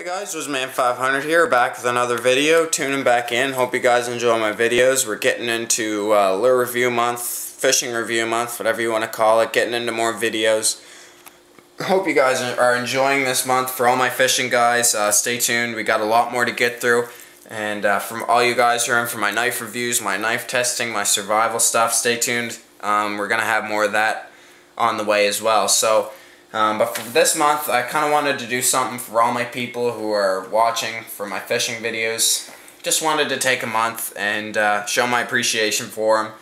Guys, it was Man500 here, back with another video. Tuning back in. Hope you guys enjoy my videos. We're getting into lure review month, fishing review month, whatever you want to call it. Getting into more videos. Hope you guys are enjoying this month. For all my fishing guys, stay tuned. We got a lot more to get through. And from all you guys who are in for my knife reviews, my knife testing, my survival stuff, stay tuned. We're going to have more of that on the way as well. So. But for this month, I kind of wanted to do something for all my people who are watching for my fishing videos. Just wanted to take a month and show my appreciation for them.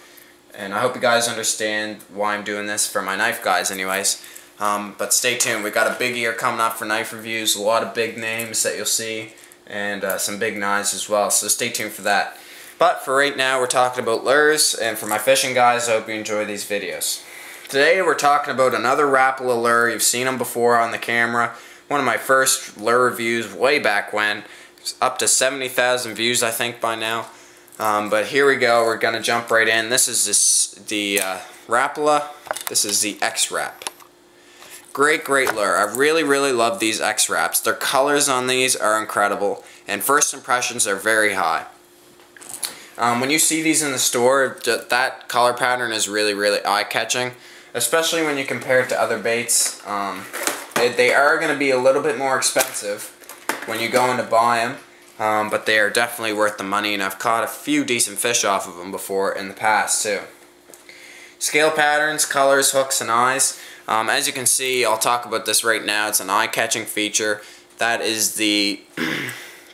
And I hope you guys understand why I'm doing this for my knife guys anyways. But stay tuned. We got a big year coming up for knife reviews. A lot of big names that you'll see. And some big knives as well. So stay tuned for that. But for right now, we're talking about lures. And for my fishing guys, I hope you enjoy these videos. Today we're talking about another Rapala lure. You've seen them before on the camera. One of my first lure reviews way back when. It's up to 70,000 views I think by now. But here we go. We're going to jump right in. This is the Rapala. This is the X-Rap. Great lure. I really love these X-Raps. Their colors on these are incredible. And first impressions are very high. When you see these in the store, that color pattern is really eye-catching. Especially when you compare it to other baits. They are going to be a little bit more expensive when you go in to buy them. But they are definitely worth the money, and I've caught a few decent fish off of them before in the past too. Scale patterns, colors, hooks, and eyes. As you can see, I'll talk about this right now. It's an eye-catching feature. That is the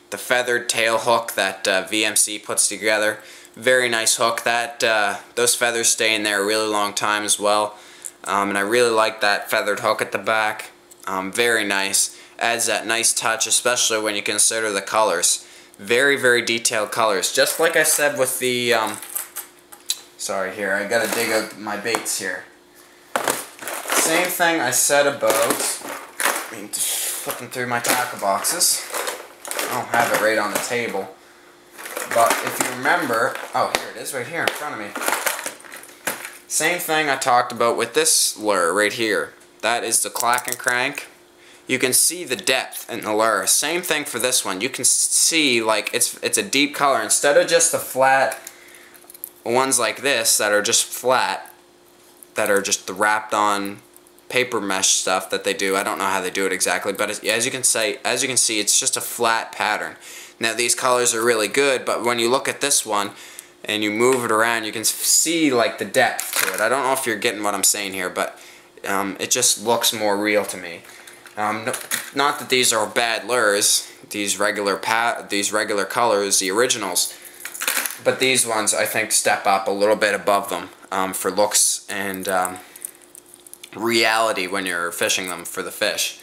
feathered tail hook that VMC puts together. Very nice hook. Those feathers stay in there a really long time as well. And I really like that feathered hook at the back. Very nice. Adds that nice touch, especially when you consider the colors. Very detailed colors. Just like I said with the... sorry here, I gotta dig out my baits here. Same thing I said about... just flipping through my tackle boxes. I don't have it right on the table. But if you remember... oh, here it is right here in front of me. Same thing I talked about with this lure right here. That is the clack and crank. You can see the depth in the lure. Same thing for this one. You can see like it's a deep color. Instead of just the flat ones like this that are just flat, that are just the wrapped on paper mesh stuff that they do. I don't know how they do it exactly, but as you can see, it's just a flat pattern. Now these colors are really good, but when you look at this one and you move it around, you can see like the depth to it. I don't know if you're getting what I'm saying here, but it just looks more real to me. Not that these are bad lures, these regular colors, the originals, but these ones I think step up a little bit above them for looks and reality when you're fishing them for the fish.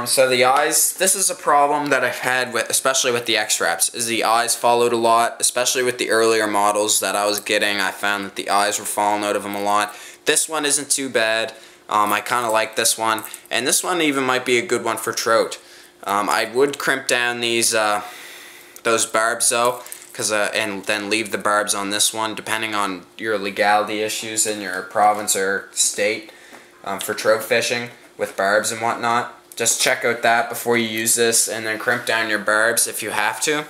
So the eyes, this is a problem that I've had especially with the X-Raps, is the eyes followed a lot, especially with the earlier models that I was getting. I found that the eyes were falling out of them a lot. This one isn't too bad. I kind of like this one, and this one even might be a good one for trout. I would crimp down those barbs though, and then leave the barbs on this one, depending on your legality issues in your province or state for trout fishing with barbs and whatnot. Just check out that before you use this, and then crimp down your barbs if you have to.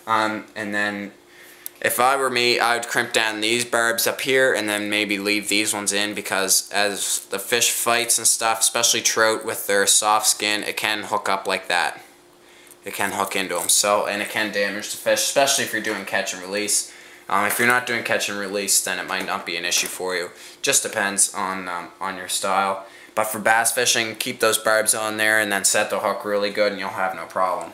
And then, if I were me, I would crimp down these barbs up here, and then maybe leave these ones in, because as the fish fights and stuff, especially trout with their soft skin, it can hook up like that. It can hook into them, and it can damage the fish, especially if you're doing catch and release. If you're not doing catch and release, then it might not be an issue for you. Just depends on your style. But for bass fishing, keep those barbs on there and then set the hook really good and you'll have no problem.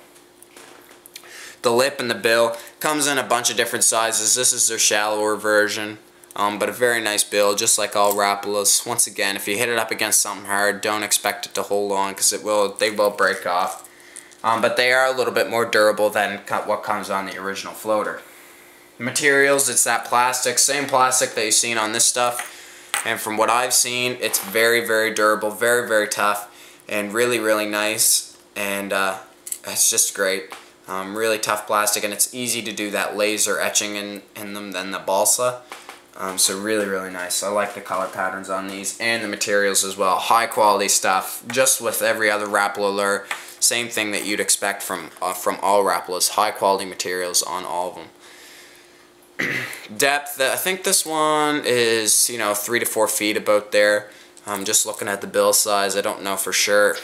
The lip and the bill comes in a bunch of different sizes. This is their shallower version, but a very nice bill, just like all Rapalas. Once again, if you hit it up against something hard, don't expect it to hold on, because they will break off. But they are a little bit more durable than what comes on the original floater. Materials, it's that plastic, same plastic that you've seen on this stuff. And from what I've seen, it's very durable, very tough, and really nice. And it's just great. Really tough plastic, and it's easy to do that laser etching in them than the balsa. So really nice. I like the color patterns on these and the materials as well. High quality stuff, just with every other Rapala lure. Same thing that you'd expect from all Rapalas. High quality materials on all of them. Depth, I think this one is, you know, 3 to 4 feet about there. Just looking at the bill size, I don't know for sure.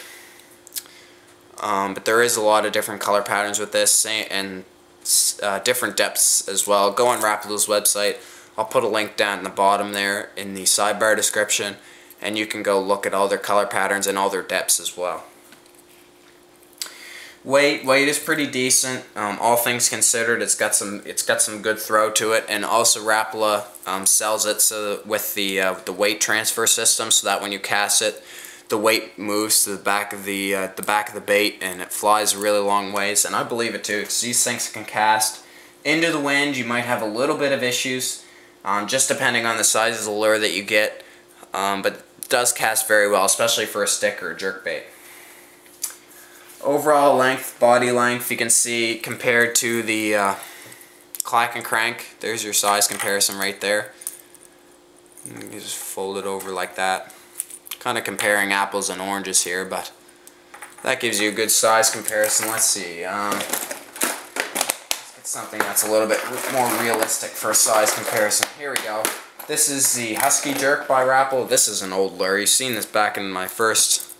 But there is a lot of different color patterns with this, and different depths as well. Go on Rapala's website. I'll put a link down in the bottom there in the sidebar description, and you can go look at all their color patterns and all their depths as well. Weight is pretty decent. All things considered, it's got some good throw to it, and also Rapala sells it so with the weight transfer system, so that when you cast it, the weight moves to the back of the bait, and it flies a really long ways. And I believe it too, because these things can cast into the wind. You might have a little bit of issues, just depending on the size of the lure that you get, but it does cast very well, especially for a stick or a jerkbait. Overall length, body length, you can see compared to the Clack and Crank. There's your size comparison right there. You just fold it over like that. Kind of comparing apples and oranges here, but that gives you a good size comparison. Let's see. Let's get something that's a little bit more realistic for a size comparison. Here we go. This is the Husky Jerk by Rapala. This is an old lure. You've seen this back in my first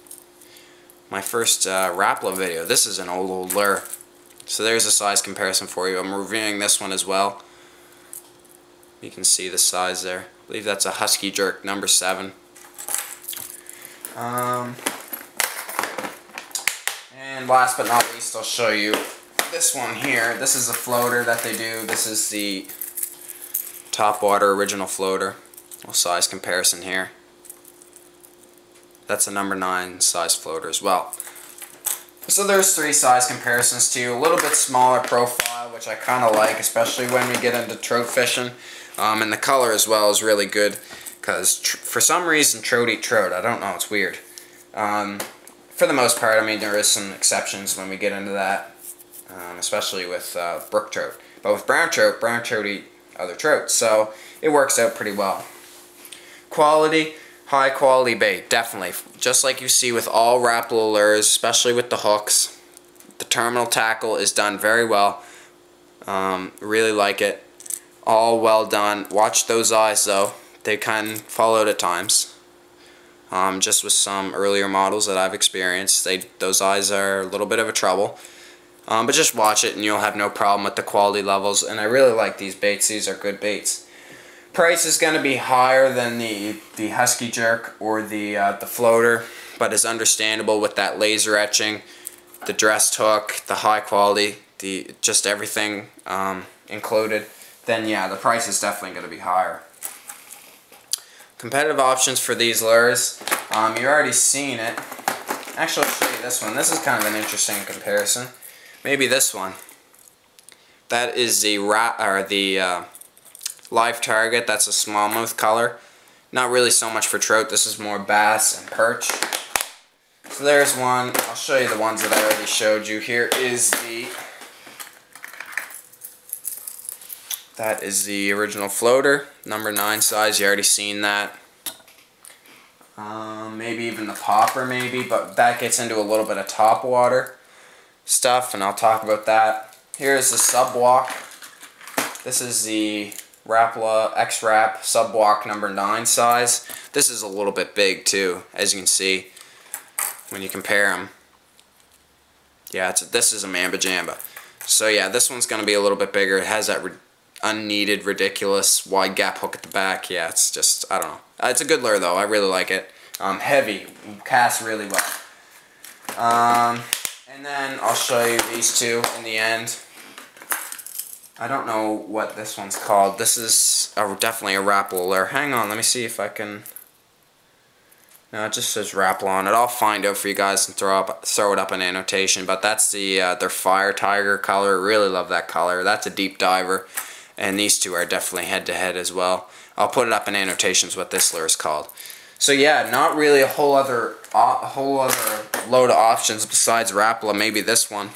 Rapala video. This is an old lure. So there's a size comparison for you. I'm reviewing this one as well. You can see the size there. I believe that's a Husky Jerk number 7. And last but not least, I'll show you this one here. This is a floater that they do. This is the Topwater original floater. Well, size comparison here. That's a number 9 size floater as well. So there's 3 size comparisons to you. A little bit smaller profile, which I kind of like, especially when we get into trout fishing. And the color as well is really good, because for some reason trout eat trout. I don't know, it's weird. For the most part, I mean, there is some exceptions when we get into that, especially with brook trout. But with brown trout eat other trout, so it works out pretty well. Quality, high quality bait, definitely. Just like you see with all Rapala lures, especially with the hooks, the terminal tackle is done very well. Really like it. All well done. Watch those eyes though. They can fall out at times. Just with some earlier models that I've experienced, those eyes are a little bit of a trouble. But just watch it and you'll have no problem with the quality levels. And I really like these baits. These are good baits. Price is going to be higher than the Husky Jerk or the floater, but it's understandable with that laser etching, the dressed hook, the high quality, just everything included. Then yeah, the price is definitely going to be higher. Competitive options for these lures. You've already seen it. Actually, I'll show you this one. This is kind of an interesting comparison. Maybe this one. That is the live target. That's a smallmouth color. Not really so much for trout. This is more bass and perch. So there's one. I'll show you the ones that I already showed you. Here is that is the original floater, number 9 size. You already seen that. Maybe even the popper, maybe, but that gets into a little bit of topwater stuff, and I'll talk about that. Here's the Subwalk. This is the Rapala X-Rap Subwalk number 9 size. This is a little bit big too, as you can see when you compare them. Yeah, this is a Mamba Jamba. So yeah, this one's going to be a little bit bigger. It has that unneeded, ridiculous wide gap hook at the back. Yeah, it's just, I don't know. It's a good lure though. I really like it. Heavy, casts really well. And then I'll show you these two in the end. I don't know what this one's called. This is definitely a Rapala lure. Hang on, let me see if I can. No, it just says Rapala on it. I'll find out for you guys and throw it up in annotation. But that's their Fire Tiger color. Really love that color. That's a deep diver, and these two are definitely head to head as well. I'll put it up in annotations what this lure is called. So yeah, not really a whole other load of options besides Rapala. Maybe this one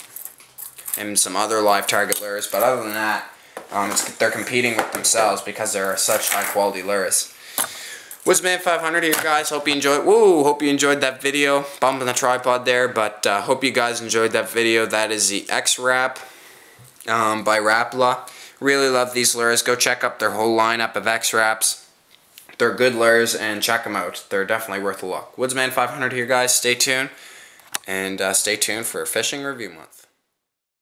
and some other live target lures. But other than that, They're competing with themselves because they're such high quality lures. Woodsman 500 here, guys. Hope you enjoyed. Woo! Hope you enjoyed that video. Bumping the tripod there, but hope you guys enjoyed that video. That is the X-Rap by Rapala. Really love these lures. Go check up their whole lineup of X-Raps. They're good lures, and check them out. They're definitely worth a look. Woodsman 500 here, guys. Stay tuned, and stay tuned for Fishing Review Month.